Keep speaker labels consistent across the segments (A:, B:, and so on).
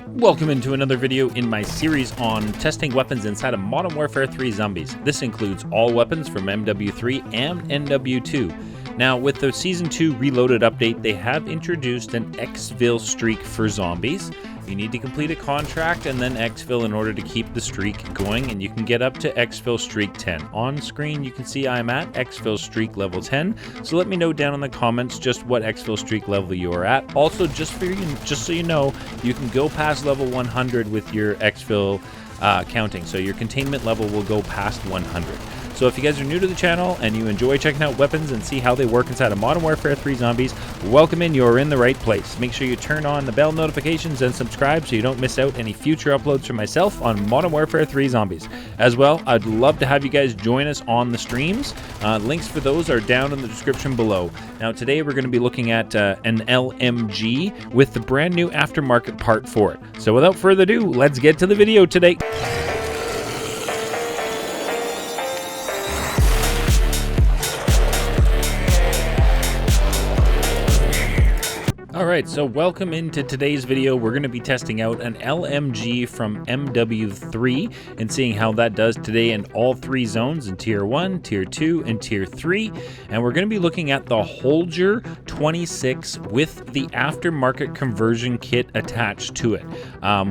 A: Welcome into another video in my series on testing weapons inside of Modern Warfare 3 Zombies. This includes all weapons from MW3 and MW2. Now, with the Season 2 Reloaded update, they have introduced an exfil streak for zombies. You need to complete a contract and then exfil in order to keep the streak going, and you can get up to exfil streak 10. On screen, you can see I'm at exfil streak level 10, so let me know down in the comments just what exfil streak level you are at. Also, just so you know, you can go past level 100 with your exfil counting, so your containment level will go past 100. So if you guys are new to the channel and you enjoy checking out weapons and see how they work inside of Modern Warfare 3 Zombies, welcome in, you're in the right place. Make sure you turn on the bell notifications and subscribe so you don't miss out any future uploads from myself on Modern Warfare 3 Zombies. As well, I'd love to have you guys join us on the streams. Links for those are down in the description below. Now today we're going to be looking at an LMG with the brand new aftermarket part for it. So without further ado, let's get to the video today. Alright, so welcome into today's video. We're going to be testing out an LMG from MW3 and seeing how that does today in all three zones, in Tier 1, Tier 2, and Tier 3. And we're going to be looking at the Holger 26 with the aftermarket conversion kit attached to it,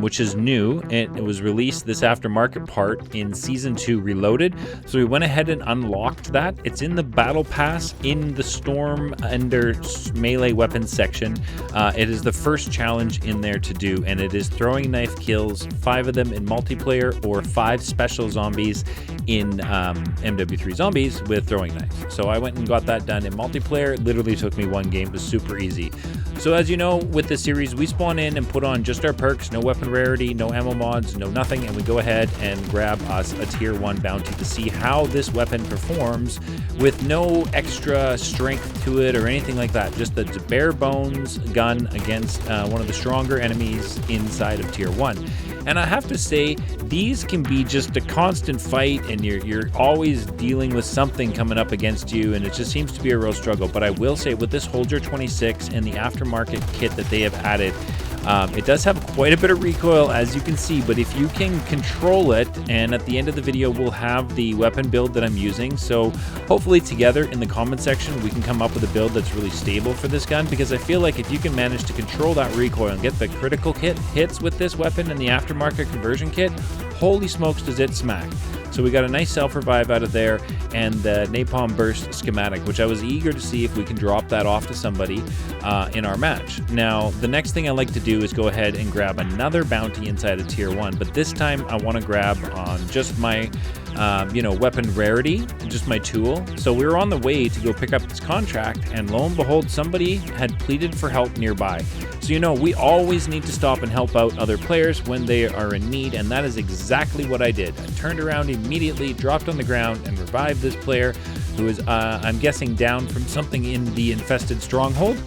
A: which is new. It was released, this aftermarket part, in Season 2 Reloaded. So we went ahead and unlocked that. It's in the Battle Pass in the Storm under melee weapons section. It is the first challenge in there to do, and it is throwing knife kills, 5 of them in multiplayer or 5 special zombies in MW3 Zombies with throwing knives. So I went and got that done in multiplayer. It literally took me one game. It was super easy. So as you know, with this series, we spawn in and put on just our perks, no weapon rarity, no ammo mods, no nothing, and we go ahead and grab us a Tier 1 bounty to see how this weapon performs with no extra strength to it or anything like that. Just the bare bones gun against one of the stronger enemies inside of Tier 1. And I have to say, these can be just a constant fight, and you're always dealing with something coming up against you, and it just seems to be a real struggle. But I will say, with this Holger 26 and the aftermarket kit that they have added, it does have quite a bit of recoil, as you can see, but if you can control it, and at the end of the video we'll have the weapon build that I'm using, so hopefully together in the comment section we can come up with a build that's really stable for this gun, because I feel like if you can manage to control that recoil and get the critical hits with this weapon and the aftermarket conversion kit, holy smokes does it smack. So we got a nice self-revive out of there, and the napalm burst schematic, which I was eager to see if we can drop that off to somebody in our match. Now, the next thing I like to do is go ahead and grab another bounty inside of Tier 1, but this time I want to grab on just my weapon rarity, just my tool. So we were on the way to go pick up this contract, and lo and behold, somebody had pleaded for help nearby. So we always need to stop and help out other players when they are in need, and that is exactly what I did. I turned around immediately, dropped on the ground, and revived this player who is, I'm guessing, down from something in the infested stronghold.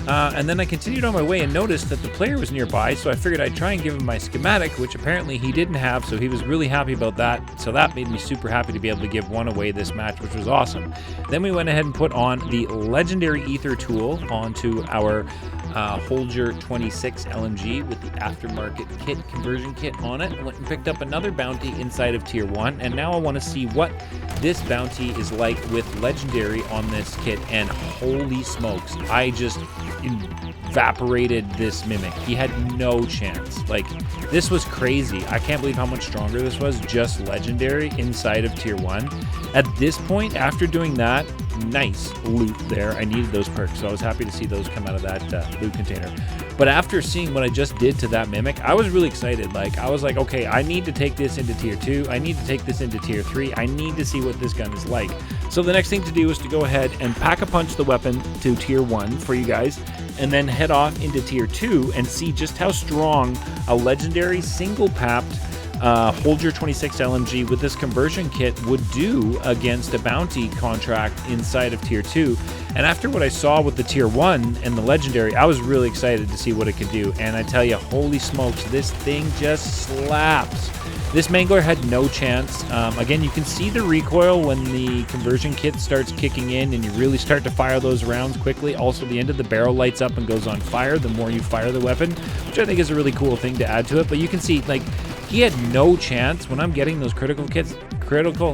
A: And then I continued on my way and noticed that the player was nearby, so I figured I'd try and give him my schematic, which apparently he didn't have, so he was really happy about that. So that made me super happy to be able to give one away this match, which was awesome. Then we went ahead and put on the legendary aether tool onto our Holger 26 LMG with the aftermarket kit conversion kit on it. I went and picked up another bounty inside of Tier 1, and now I want to see what this bounty is like with legendary on this kit, and holy smokes, I just evaporated this mimic. He had no chance. Like, this was crazy. I can't believe how much stronger this was just legendary inside of Tier 1. At this point, after doing that, nice loot there. I needed those perks, so I was happy to see those come out of that loot container. But after seeing what I just did to that mimic, I was really excited. Like, I was like, okay, I need to take this into Tier 2. I need to take this into Tier 3. I need to see what this gun is like. So the next thing to do is to go ahead and pack-a-punch the weapon to Tier 1 for you guys, and then head off into Tier 2 and see just how strong a legendary single-papped Holger 26 LMG with this conversion kit would do against a bounty contract inside of tier 2. And after what I saw with the tier 1 and the legendary, I was really excited to see what it could do. And I tell you, holy smokes, this thing just slaps. This Mangler had no chance. Again, you can see the recoil when the conversion kit starts kicking in and you really start to fire those rounds quickly. Also, the end of the barrel lights up and goes on fire the more you fire the weapon, which I think is a really cool thing to add to it. But you can see, like, he had no chance. When I'm getting those critical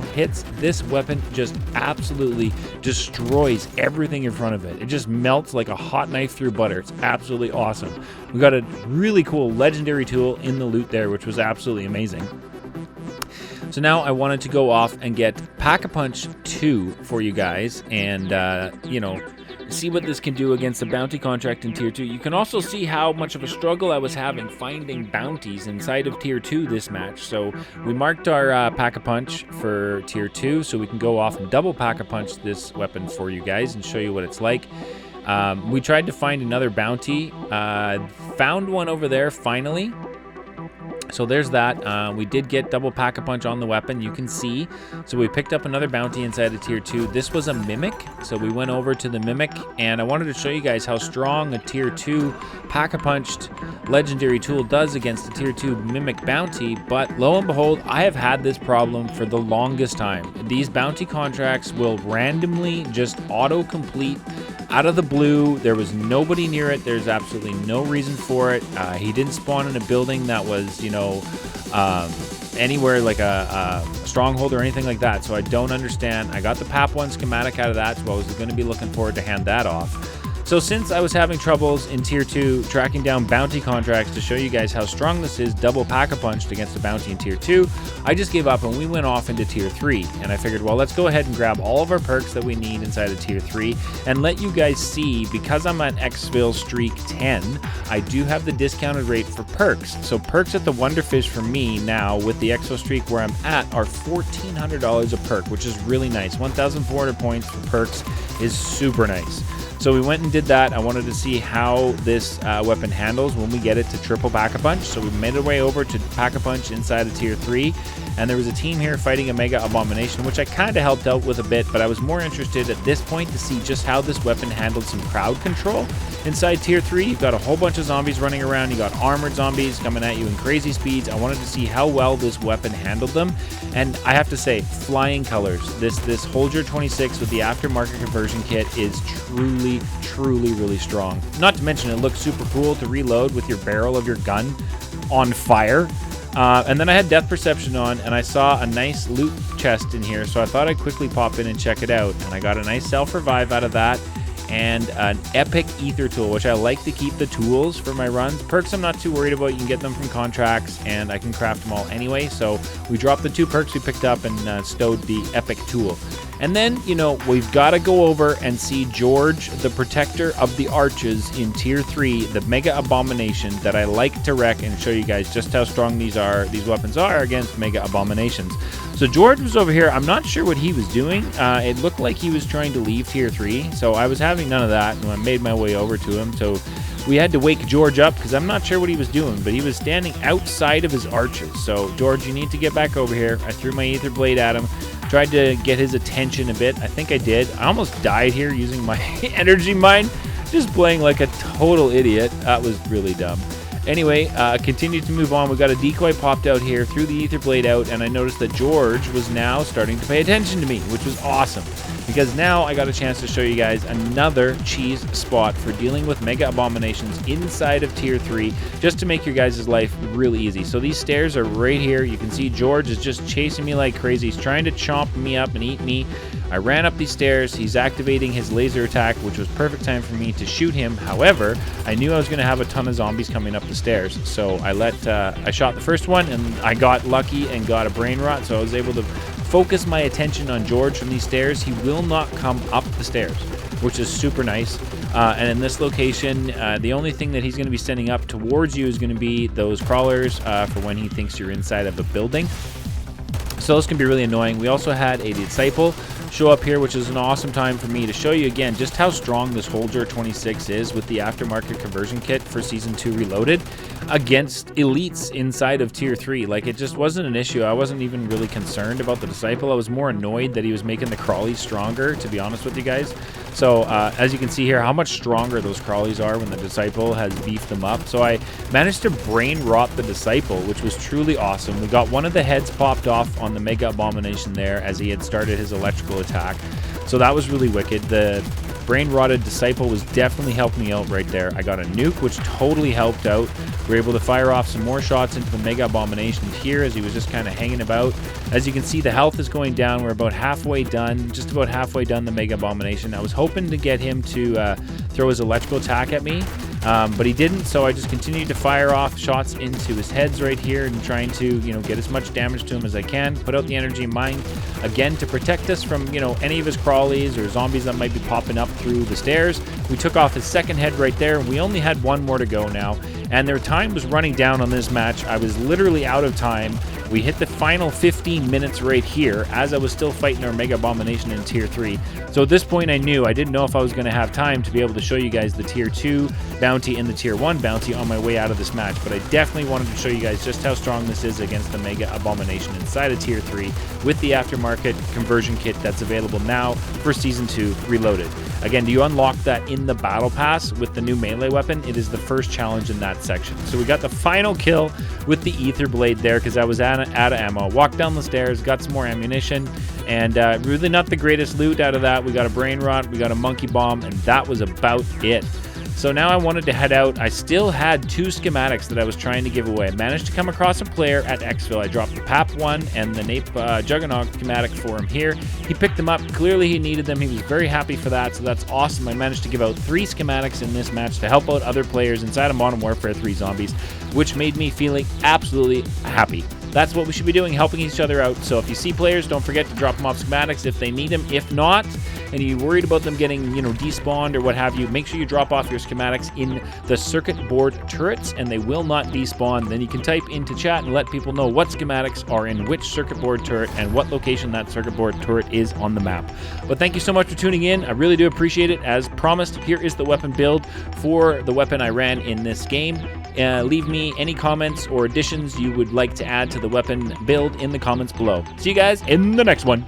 A: hits, this weapon just absolutely destroys everything in front of it. It just melts like a hot knife through butter. It's absolutely awesome. We got a really cool legendary tool in the loot there, which was absolutely amazing. So now I wanted to go off and get Pack-a-Punch 2 for you guys and, you know, see what this can do against the bounty contract in tier 2. You can also see how much of a struggle I was having finding bounties inside of tier 2 this match. So we marked our Pack-a-Punch for tier 2 so we can go off and double Pack-a-Punch this weapon for you guys and show you what it's like. We tried to find another bounty, found one over there finally. So there's that. We did get double Pack-a-Punch on the weapon, you can see. So we picked up another bounty inside of tier 2. This was a Mimic, so we went over to the Mimic, and I wanted to show you guys how strong a tier 2 Pack-a-Punched legendary tool does against a tier 2 Mimic bounty. But lo and behold, I have had this problem for the longest time. These bounty contracts will randomly just auto-complete out of the blue. There was nobody near it. There's absolutely no reason for it. He didn't spawn in a building that was, you know, anywhere like a stronghold or anything like that. So I don't understand. I got the PAP 1 schematic out of that, so I was going to be looking forward to hand that off. So since I was having troubles in tier 2 tracking down bounty contracts to show you guys how strong this is, double Pack-a-Punched against a bounty in tier 2, I just gave up and we went off into tier 3. And I figured, well, let's go ahead and grab all of our perks that we need inside of tier 3 and let you guys see, because I'm at Xville Streak 10, I do have the discounted rate for perks. So perks at the Wonderfish for me now with the Xville Streak where I'm at are $1,400 a perk, which is really nice. 1,400 points for perks is super nice. So we went and did that. I wanted to see how this weapon handles when we get it to triple Pack-a-Punch. So we made our way over to Pack-a-Punch inside of tier 3. And there was a team here fighting a Mega Abomination, which I kind of helped out with a bit, but I was more interested at this point to see just how this weapon handled some crowd control. Inside tier 3, you've got a whole bunch of zombies running around. You got armored zombies coming at you in crazy speeds. I wanted to see how well this weapon handled them. And I have to say, flying colors. This Holger 26 with the aftermarket conversion kit is truly really strong. Not to mention it looks super cool to reload with your barrel of your gun on fire. And then I had Death Perception on, and I saw a nice loot chest in here, so I thought I'd quickly pop in and check it out. And I got a nice self-revive out of that, and an epic aether tool, which I like to keep the tools for my runs. Perks I'm not too worried about. You can get them from contracts, and I can craft them all anyway. So we dropped the 2 perks we picked up and stowed the epic tool. And then, you know, we've got to go over and see Zhorde, the Protector of the Arches in tier 3, the Mega Abomination that I like to wreck and show you guys just how strong these weapons are against Mega Abominations. So Zhorde was over here. I'm not sure what he was doing. It looked like he was trying to leave tier 3, so I was having none of that, and I made my way over to him. So we had to wake Zhorde up because I'm not sure what he was doing, but he was standing outside of his arches. So Zhorde, you need to get back over here. I threw my Aether Blade at him, tried to get his attention a bit. I think I did. I almost died here using my energy mine, just playing like a total idiot. That was really dumb. Anyway, continued to move on. We got a decoy popped out here, threw the Aether Blade out, and I noticed that Zhorde was now starting to pay attention to me, which was awesome. Because now I got a chance to show you guys another cheese spot for dealing with Mega Abominations inside of tier 3, just to make your guys' life really easy. So these stairs are right here. You can see Zhorde is just chasing me like crazy. He's trying to chomp me up and eat me. I ran up these stairs. He's activating his laser attack, which was perfect time for me to shoot him. However, I knew I was going to have a ton of zombies coming up the stairs, so I shot the first one, and I got lucky and got a brain rot, so I was able to focus my attention on Zhorde from these stairs. He will not come up the stairs, which is super nice. And in this location, the only thing that he's going to be sending up towards you is going to be those crawlers for when he thinks you're inside of a building. So this can be really annoying. We also had a Disciple show up here, which is an awesome time for me to show you again just how strong this Holger 26 is with the aftermarket conversion kit for Season 2 Reloaded against elites inside of Tier 3. Like, it just wasn't an issue. I wasn't even really concerned about the Disciple. I was more annoyed that he was making the crawlies stronger, to be honest with you guys. So as you can see here, how much stronger those crawlies are when the Disciple has beefed them up. So I managed to brain rot the Disciple, which was truly awesome. We got one of the heads popped off on the Mega Abomination there as he had started his electrical attack. So that was really wicked. The brain rotted Disciple was definitely helping me out right there. I got a nuke, which totally helped out. We were able to fire off some more shots into the Mega Abomination here as he was just kind of hanging about. As you can see, the health is going down. We're about halfway done, just about halfway done the Mega Abomination. I was hoping to get him to throw his electrical attack at me, but he didn't, so I just continued to fire off shots into his heads right here and trying to, get as much damage to him as I can, put out the energy in mine, again, to protect us from, any of his crawlies or zombies that might be popping up through the stairs. We took off his second head right there, and we only had one more to go now, and their time was running down on this match. I was literally out of time. We hit the final 15 minutes right here as I was still fighting our Mega Abomination in Tier 3. So at this point I didn't know if I was going to have time to be able to show you guys the Tier 2 bounty and the Tier 1 bounty on my way out of this match, but I definitely wanted to show you guys just how strong this is against the Mega Abomination inside of Tier 3 with the aftermarket conversion kit that's available now for Season 2 Reloaded. Again, do you unlock that in the Battle Pass with the new melee weapon? It is the first challenge in that section. So we got the final kill with the Aether Blade there because I was out of ammo. Walked down the stairs, got some more ammunition, and really not the greatest loot out of that. We got a brain rot, we got a monkey bomb, and that was about it. So now I wanted to head out. I still had 2 schematics that I was trying to give away. I managed to come across a player at Exfil. I dropped the PAP 1 and the Nape Juggernaut schematic for him here. He picked them up. Clearly he needed them. He was very happy for that, so that's awesome. I managed to give out 3 schematics in this match to help out other players inside of Modern Warfare 3 Zombies, which made me feeling absolutely happy. That's what we should be doing, helping each other out. So if you see players, don't forget to drop them off schematics if they need them. If not, and you're worried about them getting, despawned or what have you, make sure you drop off your schematics in the circuit board turrets, and they will not despawn. Then you can type into chat and let people know what schematics are in which circuit board turret and what location that circuit board turret is on the map. But thank you so much for tuning in. I really do appreciate it. As promised, here is the weapon build for the weapon I ran in this game. Leave me any comments or additions you would like to add to the weapon build in the comments below. See you guys in the next one.